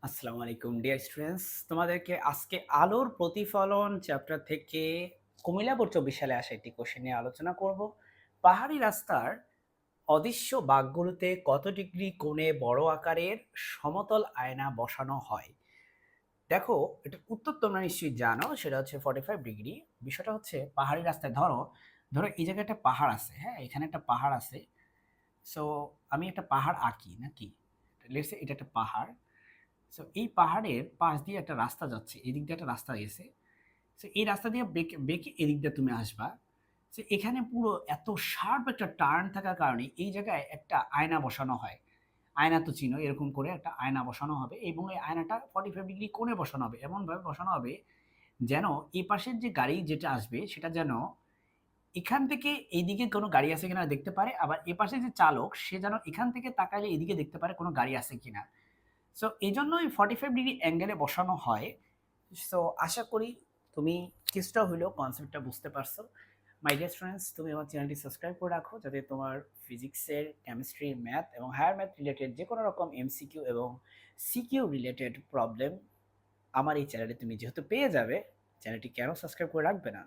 আসসালামু আলাইকুম dear students, তোমাদেরকে আজকে আলোর প্রতিফলন চ্যাপ্টার থেকে কুমিল্লা বোর্ড 24 সালে আসা একটি কোশ্চেন নিয়ে আলোচনা করব। পাহাড়ি রাস্তার অদৃশ্য বাঁকগুলোতে কত ডিগ্রি কোণে বড় আকারের সমতল আয়না বসানো হয়? দেখো, এটার উত্তর তোমরা নিশ্চয়ই জানো, সেটা হচ্ছে 45 ডিগ্রি। বিষয়টা হচ্ছে পাহাড়ি রাস্তায় ধরো ধরো এই জায়গায় একটা পাহাড় আছে, হ্যাঁ, এখানে একটা পাহাড় আছে। সো আমি একটা পাহাড় আঁকি নাকি, লেটস সে এটা একটা পাহাড়। সো এই পাহাড়ের পাশ দিয়ে একটা রাস্তা যাচ্ছে, এদিক দিয়ে একটা রাস্তা গেছে। সো এই রাস্তা দিয়ে বেঁকে বেঁকে এদিক দিয়ে তুমি আসবা। সো এখানে পুরো এত শার্প একটা টার্ন থাকার কারণে এই জায়গায় একটা আয়না বসানো হয়। আয়না তো চিনো, এরকম করে একটা আয়না বসানো হবে এবং এই আয়নাটা 45 ডিগ্রি কোণে বসানো হবে, এমনভাবে বসানো হবে যেন এই পাশের যে গাড়ি যেটা আসবে সেটা যেন এখান থেকে এইদিকে কোনো গাড়ি আছে কিনা দেখতে পারে, আবার এ পাশে যে চালক সে যেন এখান থেকে তাকালে এদিকে দেখতে পারে কোনো গাড়ি আছে কিনা। সো এইজন্যই 45 ডিগ্রি অ্যাঙ্গেলে বসানো হয়। সো আশা করি তুমি কিছুটা হইলেও কনসেপ্টটা বুঝতে পারছো। মাই ডিয়ার স্টুডেন্টস, তুমি আমার চ্যানেলটি সাবস্ক্রাইব করে রাখো যাতে তোমার ফিজিক্সের, কেমিস্ট্রি, ম্যাথ এবং হায়ার ম্যাথ রিলেটেড যে কোনো রকম এমসিকিউ এবং সিকিউ রিলেটেড প্রবলেম আমার এই চ্যানেলে তুমি যেহেতু পেয়ে যাবে, চ্যানেলটি কেন সাবস্ক্রাইব করে রাখবে না?